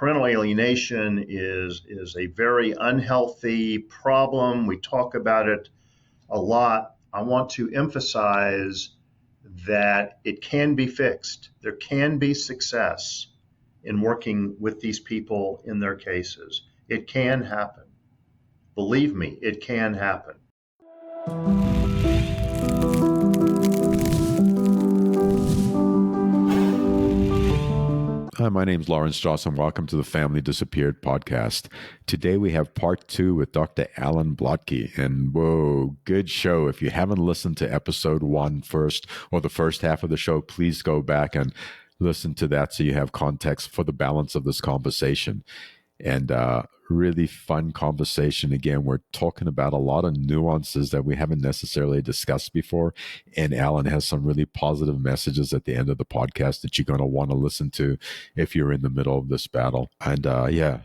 parental alienation is a very unhealthy problem. We talk about it a lot. I want to emphasize that it can be fixed. There can be success in working with these people in their cases. It can happen. Believe me, it can happen. Hi, my name is Lawrence Strauss, and welcome to the Family Disappeared podcast. Today we have part 2 with Dr. Alan Blotcky, and whoa, good show. If you haven't listened to episode 1 first, or the first half of the show, please go back and listen to that so you have context for the balance of this conversation. And really fun conversation. Again, we're talking about a lot of nuances that we haven't necessarily discussed before. And Alan has some really positive messages at the end of the podcast that you're going to want to listen to if you're in the middle of this battle. And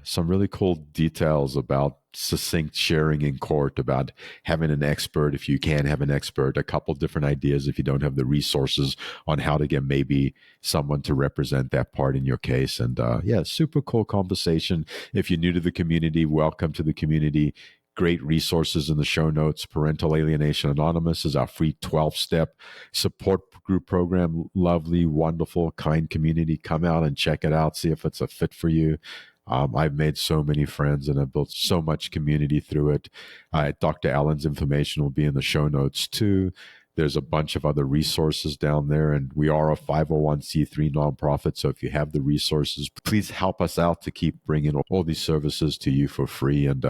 some really cool details about succinct sharing in court, about having an expert if you can have an expert, a couple different ideas if you don't have the resources on how to get maybe someone to represent that part in your case. And super cool conversation. If you're new to the community, welcome to the community. Great resources in the show notes. Parental Alienation Anonymous is our free 12-step support group program. Lovely, wonderful, kind community. Come out and check it out. See if it's a fit for you. I've made so many friends and I've built so much community through it. Dr. Allen's information will be in the show notes too. There's a bunch of other resources down there, and we are a 501c3 nonprofit. So if you have the resources, please help us out to keep bringing all these services to you for free. And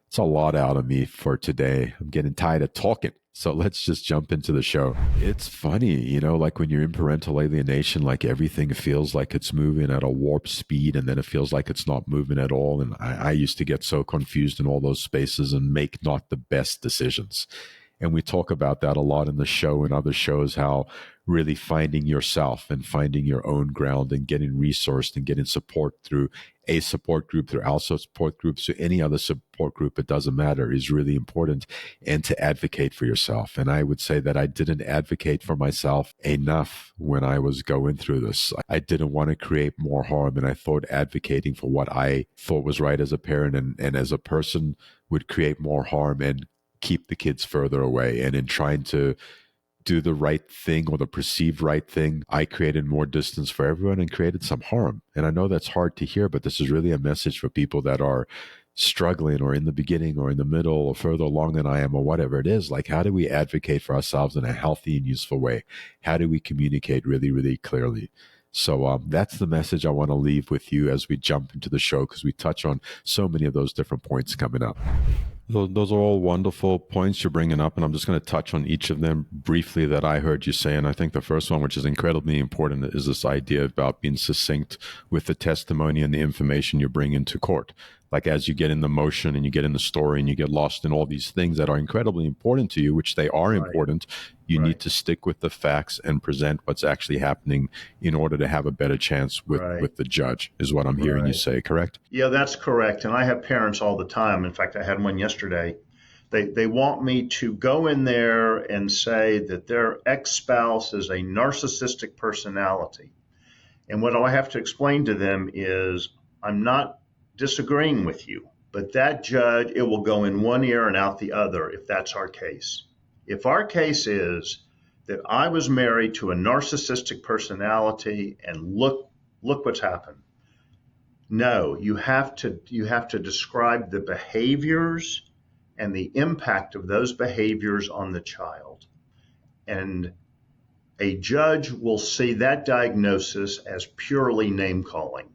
it's a lot out of me for today. I'm getting tired of talking. So let's just jump into the show. It's funny, like when you're in parental alienation, like everything feels like it's moving at a warp speed, and then it feels like it's not moving at all. And I used to get so confused in all those spaces and make not the best decisions. And we talk about that a lot in the show and other shows, how really finding yourself and finding your own ground and getting resourced and getting support through a support group, through also support groups, or any other support group, it doesn't matter, is really important, and to advocate for yourself. And I would say that I didn't advocate for myself enough when I was going through this. I didn't want to create more harm, and I thought advocating for what I thought was right as a parent and as a person would create more harm and keep the kids further away. And in trying to do the right thing or the perceived right thing, I created more distance for everyone and created some harm. And I know that's hard to hear, but this is really a message for people that are struggling or in the beginning or in the middle or further along than I am or whatever it is. Like, how do we advocate for ourselves in a healthy and useful way? How do we communicate really, really clearly? So that's the message I want to leave with you as we jump into the show, because we touch on so many of those different points coming up. Those are all wonderful points you're bringing up, and I'm just going to touch on each of them briefly that I heard you say. And I think the first one, which is incredibly important, is this idea about being succinct with the testimony and the information you bring into court. Like, as you get in the motion and you get in the story and you get lost in all these things that are incredibly important to you, which they are important, you need to stick with the facts and present what's actually happening in order to have a better chance with the judge, is what I'm hearing you say, correct? Yeah, that's correct. And I have parents all the time. In fact, I had one yesterday. They want me to go in there and say that their ex-spouse is a narcissistic personality. And what I have to explain to them is, I'm not disagreeing with you, but that judge, it will go in one ear and out the other if that's our case. If our case is that I was married to a narcissistic personality and look what's happened. No, you have to describe the behaviors and the impact of those behaviors on the child. And a judge will see that diagnosis as purely name calling.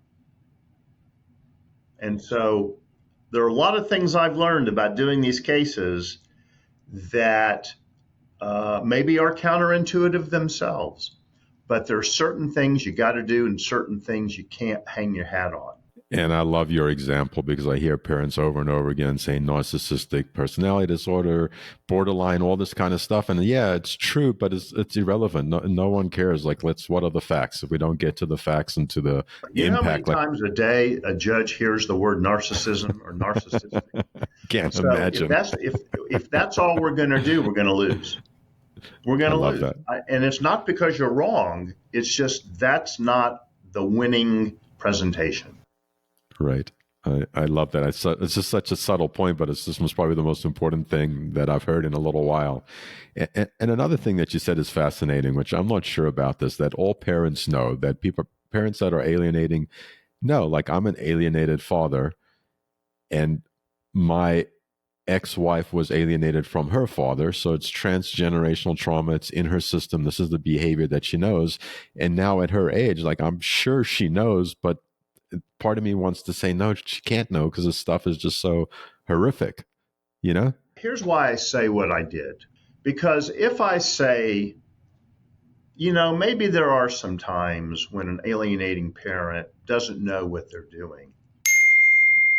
And so there are a lot of things I've learned about doing these cases that maybe are counterintuitive themselves, but there are certain things you got to do and certain things you can't hang your hat on. And I love your example, because I hear parents over and over again saying narcissistic personality disorder, borderline, all this kind of stuff. And yeah, it's true, but it's irrelevant. No one cares. Like, what are the facts? If we don't get to the facts and to the impact. How many times a day a judge hears the word narcissism or narcissistic? Can't imagine. If that's all we're going to do, we're going to lose. We're going to lose. That. And it's not because you're wrong. It's just that's not the winning presentation. Right. I love that. It's just such a subtle point, but it's this was probably the most important thing that I've heard in a little while. And another thing that you said is fascinating, which I'm not sure about this, that all parents know that parents that are alienating know, like I'm an alienated father and my ex-wife was alienated from her father. So it's transgenerational trauma. It's in her system. This is the behavior that she knows. And now at her age, like I'm sure she knows, but part of me wants to say no, she can't know because this stuff is just so horrific, you know? Here's why I say what I did. Because if I say, maybe there are some times when an alienating parent doesn't know what they're doing,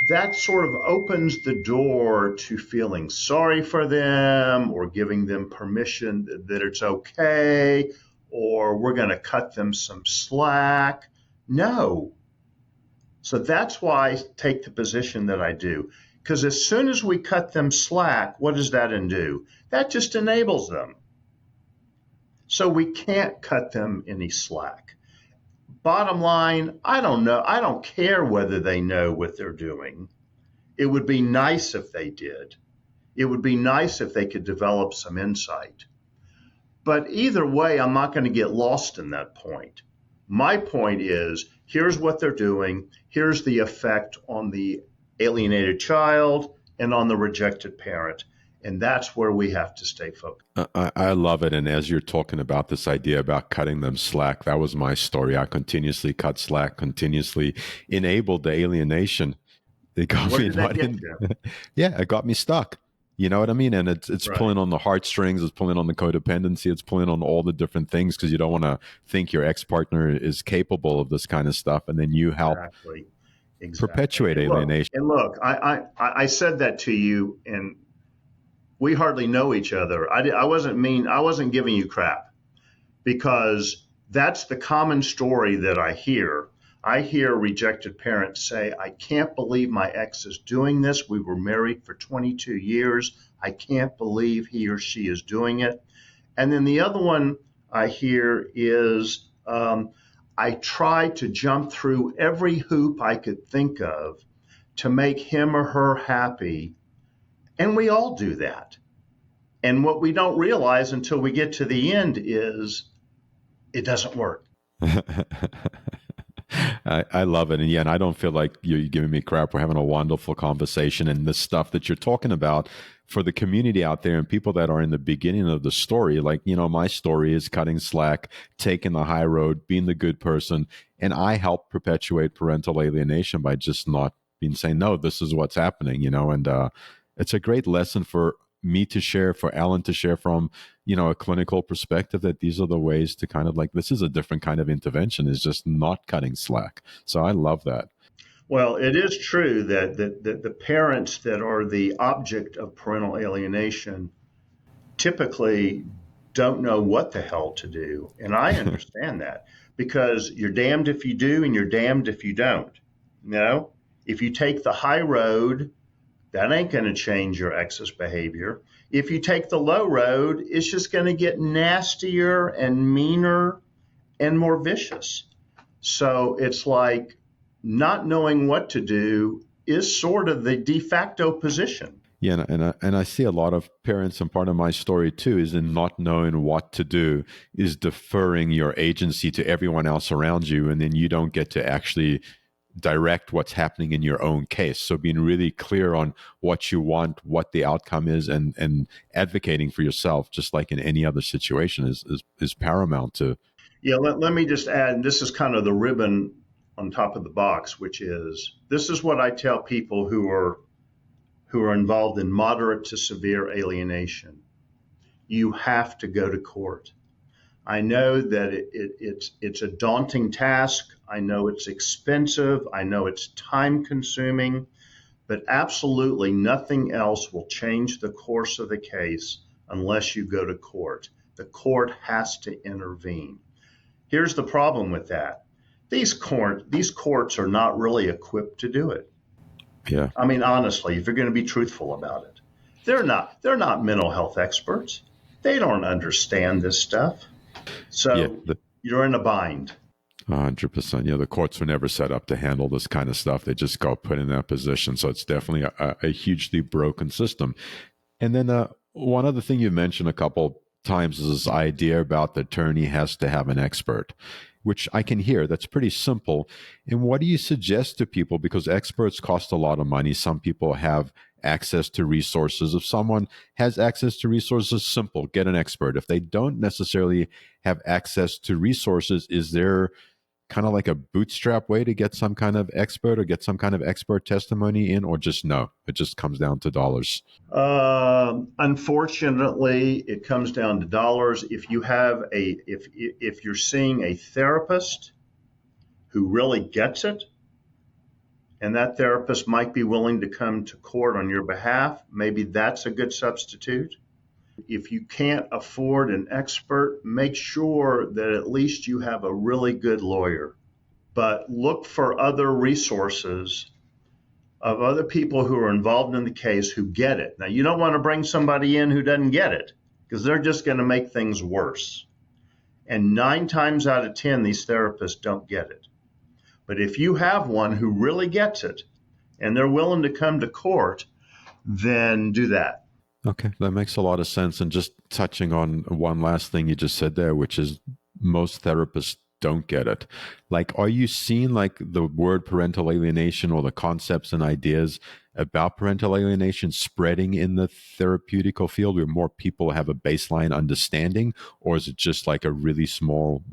that sort of opens the door to feeling sorry for them or giving them permission that it's okay or we're going to cut them some slack. No. So that's why I take the position that I do. Because as soon as we cut them slack, what does that do? That just enables them. So we can't cut them any slack. Bottom line, I don't know. I don't care whether they know what they're doing. It would be nice if they did. It would be nice if they could develop some insight. But either way, I'm not going to get lost in that point. My point is, here's what they're doing. Here's the effect on the alienated child and on the rejected parent. And that's where we have to stay focused. I love it. And as you're talking about this idea about cutting them slack, that was my story. I continuously cut slack, continuously enabled the alienation. It got Where me did that not get in. you? Yeah, it got me stuck. You know what I mean? And it's Right. pulling on the heartstrings, it's pulling on the codependency, it's pulling on all the different things because you don't want to think your ex-partner is capable of this kind of stuff. And then you help Exactly. perpetuate alienation. And look, I said that to you, and we hardly know each other. I wasn't mean. I wasn't giving you crap because that's the common story that I hear. I hear rejected parents say, I can't believe my ex is doing this. We were married for 22 years. I can't believe he or she is doing it. And then the other one I hear is, I tried to jump through every hoop I could think of to make him or her happy. And we all do that. And what we don't realize until we get to the end is it doesn't work. I love it. And yeah, and I don't feel like you're giving me crap. We're having a wonderful conversation. And the stuff that you're talking about for the community out there and people that are in the beginning of the story, like, my story is cutting slack, taking the high road, being the good person. And I help perpetuate parental alienation by just not being saying, no, this is what's happening, and it's a great lesson for me to share, for Alan to share from, a clinical perspective, that these are the ways to kind of like, this is a different kind of intervention, is just not cutting slack. So I love that. Well, it is true that the parents that are the object of parental alienation typically don't know what the hell to do. And I understand that because you're damned if you do and you're damned if you don't. If you take the high road, that ain't going to change your ex's behavior. If you take the low road, it's just going to get nastier and meaner and more vicious. So it's like not knowing what to do is sort of the de facto position. Yeah, and I see a lot of parents, and part of my story too is in not knowing what to do, is deferring your agency to everyone else around you, and then you don't get to actually direct what's happening in your own case. So being really clear on what you want, what the outcome is, and advocating for yourself, just like in any other situation, is paramount to. Yeah, let me just add, and this is kind of the ribbon on top of the box, which is, this is what I tell people who are involved in moderate to severe alienation. You have to go to court. I know that it's a daunting task. I know it's expensive. I know it's time consuming, but absolutely nothing else will change the course of the case unless you go to court. The court has to intervene. Here's the problem with that. These courts are not really equipped to do it. Yeah. I mean, honestly, if you're going to be truthful about it, they're not mental health experts. They don't understand this stuff. So you're in a bind. 100%. The courts were never set up to handle this kind of stuff. They just got put in that position. So it's definitely a hugely broken system. And then one other thing you mentioned a couple times is this idea about the attorney has to have an expert, which I can hear. That's pretty simple. And what do you suggest to people? Because experts cost a lot of money. Some people have access to resources. If someone has access to resources, simple, get an expert. If they don't necessarily have access to resources, is there kind of like a bootstrap way to get some kind of expert or get some kind of expert testimony in, or just no, it just comes down to dollars? Unfortunately, it comes down to dollars. If you have if you're seeing a therapist who really gets it, and that therapist might be willing to come to court on your behalf, maybe that's a good substitute. If you can't afford an expert, make sure that at least you have a really good lawyer. But look for other resources of other people who are involved in the case who get it. Now, you don't want to bring somebody in who doesn't get it, because they're just going to make things worse. And 9 times out of 10, these therapists don't get it. But if you have one who really gets it and they're willing to come to court, then do that. Okay, that makes a lot of sense. And just touching on one last thing you just said there, which is most therapists don't get it. Like, are you seeing like the word parental alienation or the concepts and ideas about parental alienation spreading in the therapeutical field where more people have a baseline understanding? Or is it just like a really small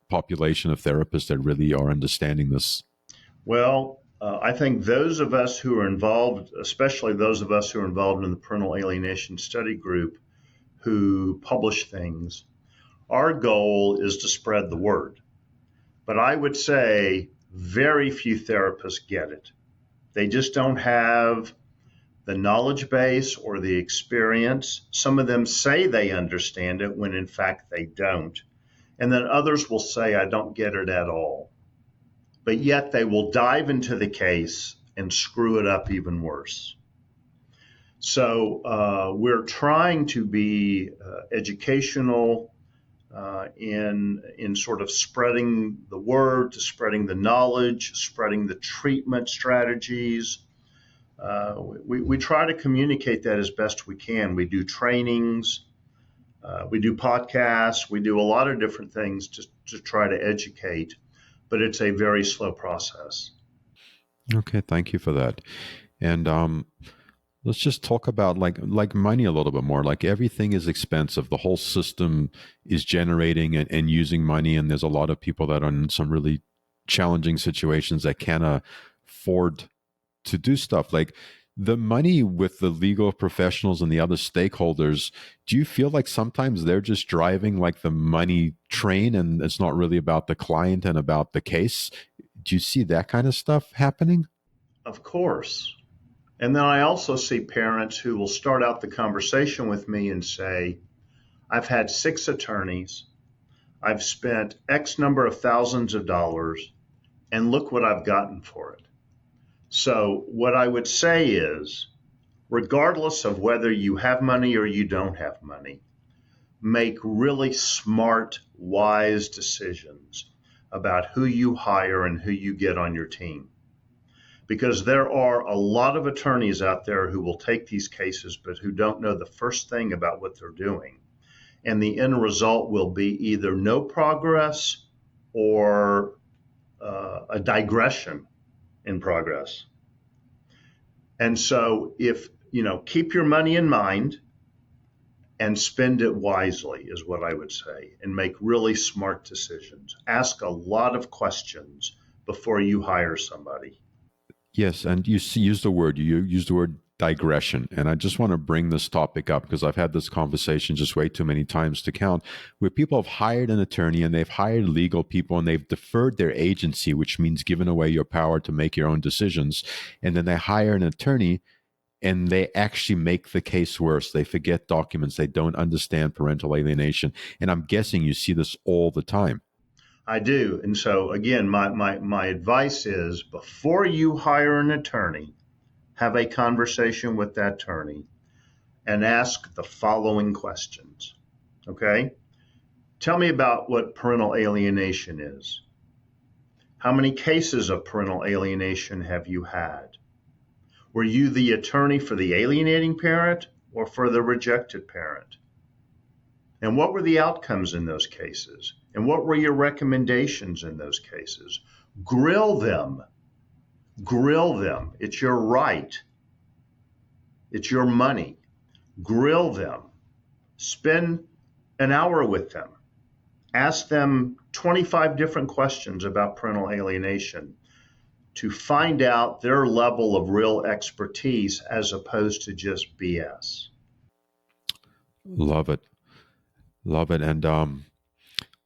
population of therapists that really are understanding this? Well, I think those of us who are involved, especially those of us who are involved in the parental alienation study group who publish things, our goal is to spread the word. But I would say very few therapists get it. They just don't have the knowledge base or the experience. Some of them say they understand it when in fact they don't. And then others will say, I don't get it at all. But yet they will dive into the case and screw it up even worse. So we're trying to be educational in sort of spreading the word, to spreading the knowledge, spreading the treatment strategies. We try to communicate that as best we can. We do trainings, we do podcasts, we do a lot of different things to try to educate, but it's a very slow process. Okay, thank you for that. And let's just talk about like money a little bit more. Like, everything is expensive. The whole system is generating and using money, and there's a lot of people that are in some really challenging situations that can't afford to do stuff. Like, the money with the legal professionals and the other stakeholders, do you feel like sometimes they're just driving like the money train and it's not really about the client and about the case? Do you see that kind of stuff happening? Of course. And then I also see parents who will start out the conversation with me and say, I've had 6 attorneys, I've spent X number of thousands of dollars, and look what I've gotten for it. So what I would say is, regardless of whether you have money or you don't have money, make really smart, wise decisions about who you hire and who you get on your team. Because there are a lot of attorneys out there who will take these cases, but who don't know the first thing about what they're doing. And the end result will be either no progress or a digression in progress. And so keep your money in mind and spend it wisely is what I would say, and make really smart decisions. Ask a lot of questions before you hire somebody. Yes, and you use the word, you use the word digression. And I just want to bring this topic up because I've had this conversation just way too many times to count, where people have hired an attorney and they've hired legal people and they've deferred their agency, which means giving away your power to make your own decisions. And then they hire an attorney and they actually make the case worse. They forget documents. They don't understand parental alienation. And I'm guessing you see this all the time. I do. And so, again, my advice is, before you hire an attorney, have a conversation with that attorney and ask the following questions. Okay? Tell me about what parental alienation is. How many cases of parental alienation have you had? Were you the attorney for the alienating parent or for the rejected parent? And what were the outcomes in those cases? And what were your recommendations in those cases? Grill them. Grill them. It's your right. It's your money. Grill them. Spend an hour with them. Ask them 25 different questions about parental alienation to find out their level of real expertise as opposed to just BS. Love it. Love it. And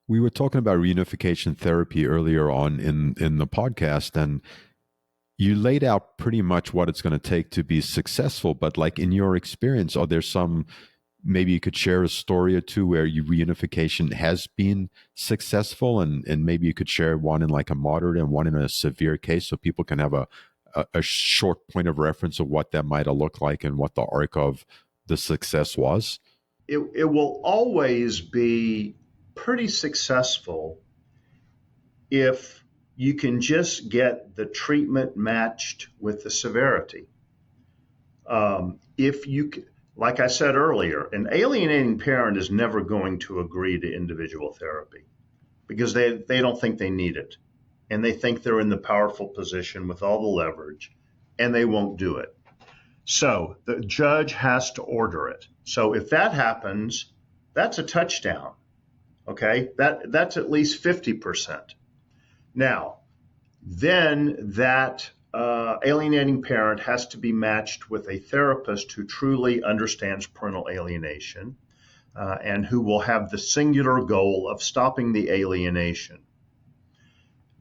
we were talking about reunification therapy earlier on in the podcast, and you laid out pretty much what it's going to take to be successful. But like in your experience, are there some, maybe you could share a story or two where reunification has been successful, and maybe you could share one in like a moderate and one in a severe case so people can have a short point of reference of what that might have looked like and what the arc of the success was? It will always be pretty successful if you can just get the treatment matched with the severity. If you, like I said earlier, an alienating parent is never going to agree to individual therapy because they don't think they need it. And they think they're in the powerful position with all the leverage, and they won't do it. So the judge has to order it. So if that happens, that's a touchdown. Okay, that's at least 50%. Now, then that alienating parent has to be matched with a therapist who truly understands parental alienation and who will have the singular goal of stopping the alienation.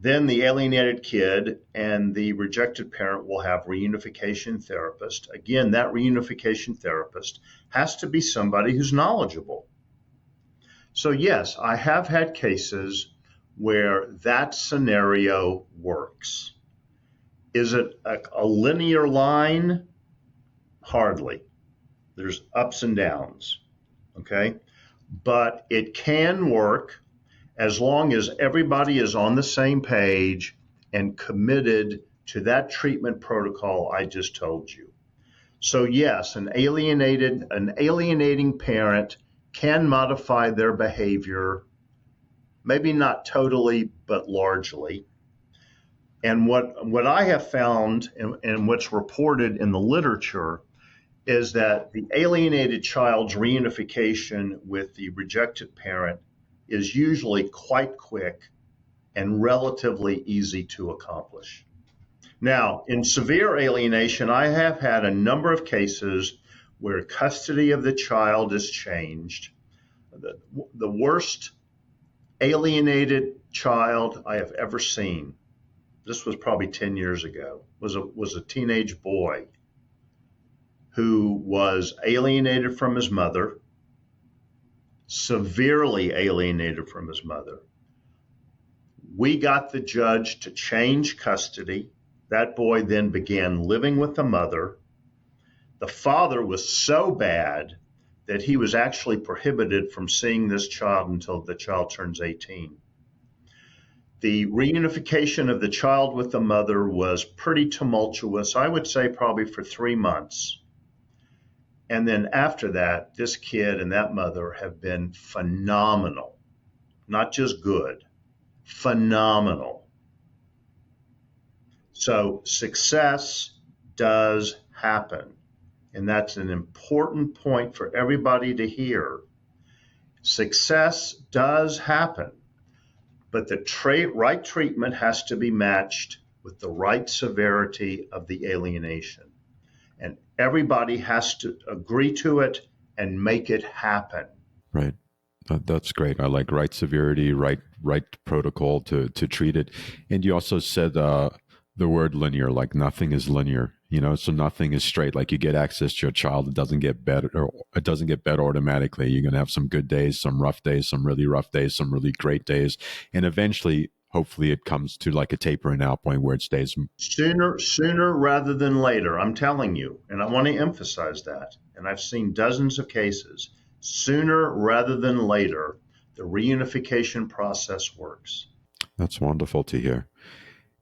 Then the alienated kid and the rejected parent will have reunification therapist. Again, that reunification therapist has to be somebody who's knowledgeable. So yes, I have had cases where that scenario works. Is it a linear line? Hardly. There's ups and downs, okay? But it can work as long as everybody is on the same page and committed to that treatment protocol I just told you. So yes, an alienating parent can modify their behavior, maybe not totally, but largely. And what I have found and what's reported in the literature is that the alienated child's reunification with the rejected parent is usually quite quick and relatively easy to accomplish. Now, in severe alienation, I have had a number of cases where custody of the child is changed. The worst alienated child I have ever seen, this was probably 10 years ago, was a teenage boy who was alienated from his mother, severely alienated from his mother. We got the judge to change custody. That boy then began living with the mother. The father was so bad that he was actually prohibited from seeing this child until the child turns 18. The reunification of the child with the mother was pretty tumultuous, I would say probably for 3 months. And then after that, this kid and that mother have been phenomenal, not just good, phenomenal. So success does happen. And that's an important point for everybody to hear. Success does happen, but the right treatment has to be matched with the right severity of the alienation. And everybody has to agree to it and make it happen. Right. That's great. I like right severity, right protocol to treat it. And you also said the word linear, like nothing is linear, so nothing is straight. Like you get access to your child, it doesn't get better, or it doesn't get better automatically. You're going to have some good days, some rough days, some really rough days, some really great days. And eventually, hopefully it comes to like a tapering out point where it stays. Sooner rather than later, I'm telling you, and I want to emphasize that. And I've seen dozens of cases. Sooner rather than later, the reunification process works. That's wonderful to hear.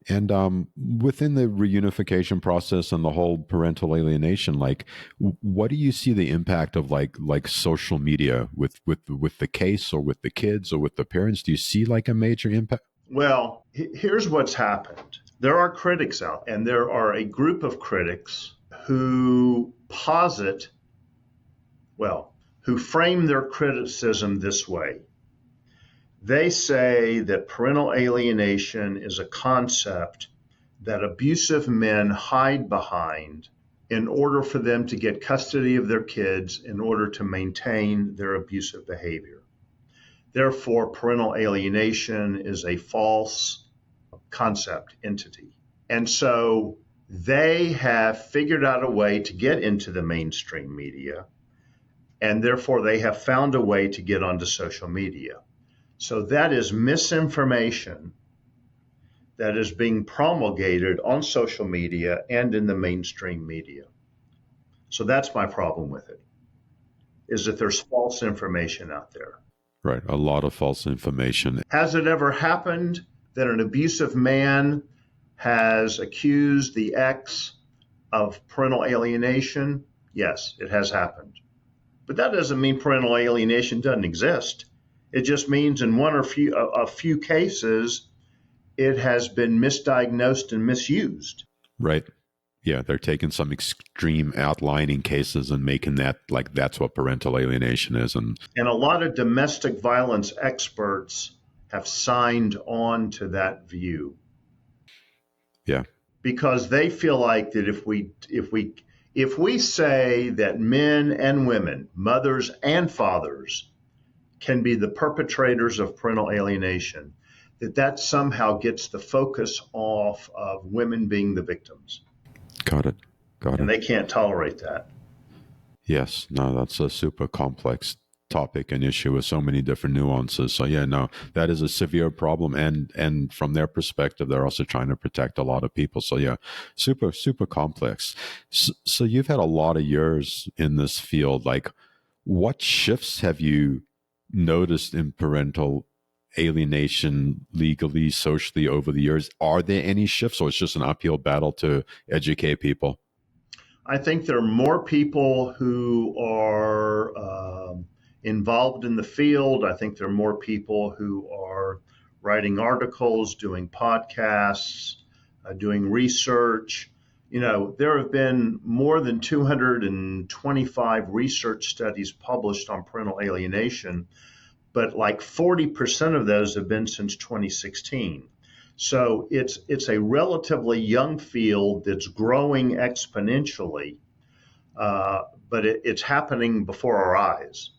And within the reunification process and the whole parental alienation, like, what do you see the impact of like social media with the case or with the kids or with the parents? Do you see like a major impact? Well, here's what's happened. There are critics out, and there are a group of critics who posit, well, who frame their criticism this way. They say that parental alienation is a concept that abusive men hide behind in order for them to get custody of their kids in order to maintain their abusive behavior. Therefore, parental alienation is a false concept, entity. And so they have figured out a way to get into the mainstream media, and therefore they have found a way to get onto social media. So that is misinformation that is being promulgated on social media and in the mainstream media. So that's my problem with it, is that there's false information out there. Right. A lot of false information. Has it ever happened that an abusive man has accused the ex of parental alienation? Yes, it has happened. But that doesn't mean parental alienation doesn't exist. It just means in one or a few cases, it has been misdiagnosed and misused. Right. Yeah, they're taking some extreme outlining cases and making that like that's what parental alienation is. And a lot of domestic violence experts have signed on to that view. Yeah. Because they feel like that if we say that men and women, mothers and fathers, can be the perpetrators of parental alienation, that somehow gets the focus off of women being the victims. Got it. And they can't tolerate that. Yes. No, that's a super complex topic and issue with so many different nuances. So yeah, no, that is a severe problem. And from their perspective, they're also trying to protect a lot of people. So yeah, super, super complex. So you've had a lot of years in this field. Like, what shifts have you noticed in parental alienation legally, socially over the years? Are there any shifts, or it's just an uphill battle to educate people? I think there are more people who are involved in the field. I think there are more people who are writing articles, doing podcasts, doing research. There have been more than 225 research studies published on parental alienation, but like 40% of those have been since 2016. So it's a relatively young field that's growing exponentially, but it's happening before our eyes.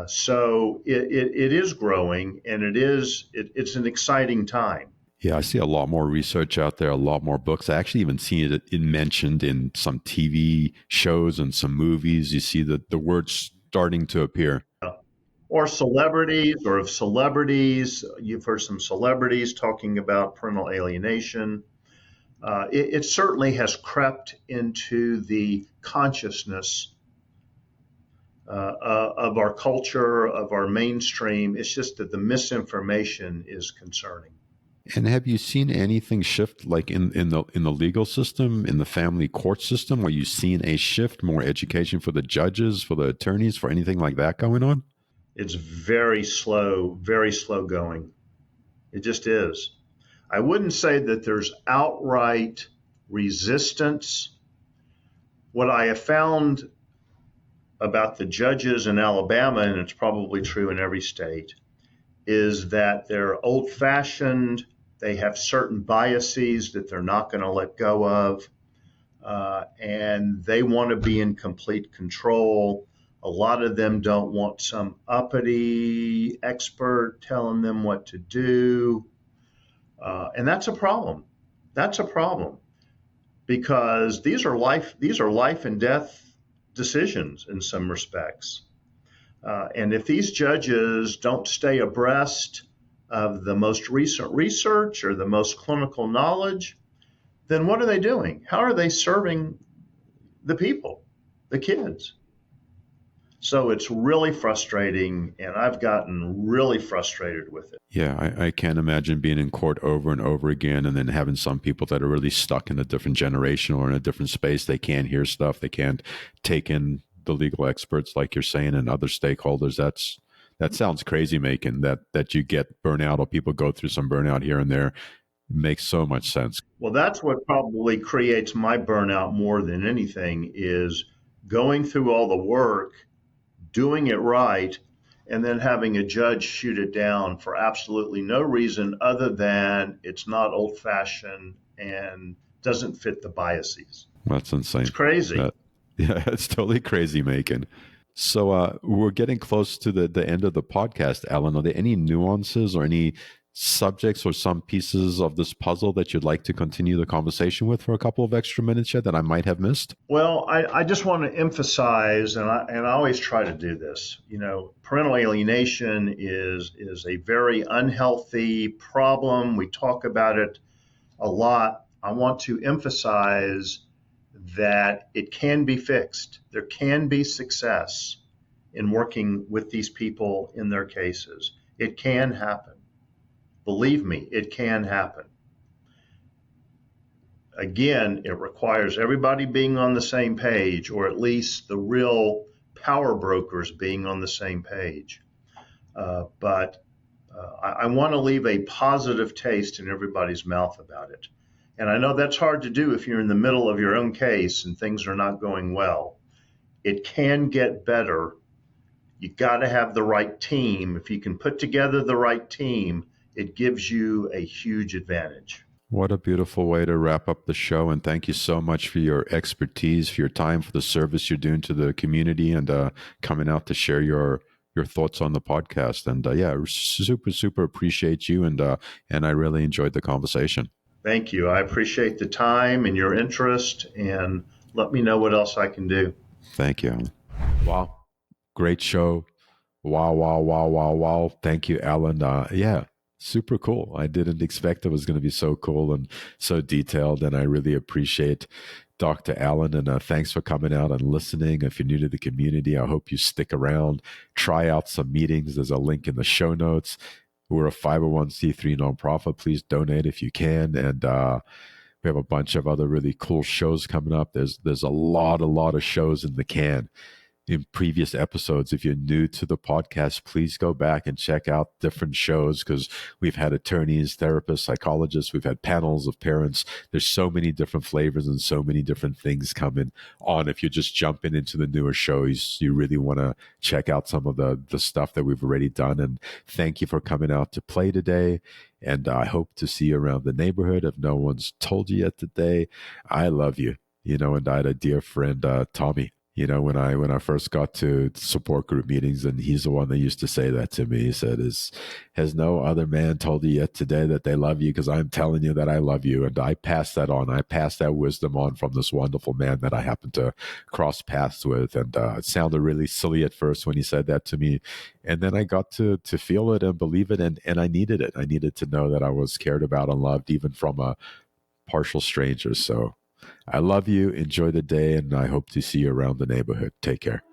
So it is growing, and it's an exciting time. Yeah, I see a lot more research out there, a lot more books. I actually even see it mentioned in some TV shows and some movies. You see the words starting to appear. Or celebrities, or of celebrities. You've heard some celebrities talking about parental alienation. It certainly has crept into the consciousness of our culture, of our mainstream. It's just that the misinformation is concerning. And have you seen anything shift, like in the legal system, in the family court system, where you've seen a shift, more education for the judges, for the attorneys, for anything like that going on? It's very slow going. It just is. I wouldn't say that there's outright resistance. What I have found about the judges in Alabama, and it's probably true in every state, is that they're old-fashioned. They have certain biases that they're not going to let go of, and they want to be in complete control. A lot of them don't want some uppity expert telling them what to do. And that's a problem. That's a problem, because these are life and death decisions in some respects. And if these judges don't stay abreast of the most recent research or the most clinical knowledge, then what are they doing? How are they serving the people, the kids? So it's really frustrating, and I've gotten really frustrated with it. Yeah, I can't imagine being in court over and over again and then having some people that are really stuck in a different generation or in a different space. They can't hear stuff. They can't take in the legal experts, like you're saying, and other stakeholders. That sounds crazy making that you get burnout or people go through some burnout here and there. It makes so much sense. Well, that's what probably creates my burnout more than anything is going through all the work, doing it right, and then having a judge shoot it down for absolutely no reason other than it's not old fashioned and doesn't fit the biases. That's insane. It's crazy. Yeah, it's totally crazy making. So we're getting close to the end of the podcast, Alan. Are there any nuances or any subjects or some pieces of this puzzle that you'd like to continue the conversation with for a couple of extra minutes yet that I might have missed? Well, I just want to emphasize, and I always try to do this, parental alienation is a very unhealthy problem. We talk about it a lot. I want to emphasize that it can be fixed. There can be success in working with these people in their cases. It can happen. Believe me, it can happen. Again, it requires everybody being on the same page, or at least the real power brokers being on the same page. But I want to leave a positive taste in everybody's mouth about it. And I know that's hard to do if you're in the middle of your own case and things are not going well. It can get better. You got to have the right team. If you can put together the right team, it gives you a huge advantage. What a beautiful way to wrap up the show. And thank you so much for your expertise, for your time, for the service you're doing to the community, and coming out to share your thoughts on the podcast. And yeah, super appreciate you. And I really enjoyed the conversation. Thank you. I appreciate the time and your interest, and let me know what else I can do. Thank you. Wow. Great show. Wow. Thank you, Alan. Yeah, super cool. I didn't expect it was going to be so cool and so detailed, and I really appreciate Dr. Allen, and thanks for coming out and listening. If you're new to the community, I hope you stick around, try out some meetings. There's a link in the show notes. We're a 501c3 nonprofit. Please donate if you can. And we have a bunch of other really cool shows coming up. There's a lot of shows in the can. In previous episodes, if you're new to the podcast, please go back and check out different shows, because we've had attorneys, therapists, psychologists, we've had panels of parents. There's so many different flavors and so many different things coming on. If you're just jumping into the newer shows, you really want to check out some of the stuff that we've already done. And thank you for coming out to play today. And I hope to see you around the neighborhood. If no one's told you yet today, I love you. And I had a dear friend, Tommy. When I first got to support group meetings, and he's the one that used to say that to me. He said, has no other man told you yet today that they love you? Because I'm telling you that I love you. And I passed that on. I passed that wisdom on from this wonderful man that I happened to cross paths with. And it sounded really silly at first when he said that to me. And then I got to feel it and believe it. And I needed it. I needed to know that I was cared about and loved, even from a partial stranger. So I love you. Enjoy the day, and I hope to see you around the neighborhood. Take care.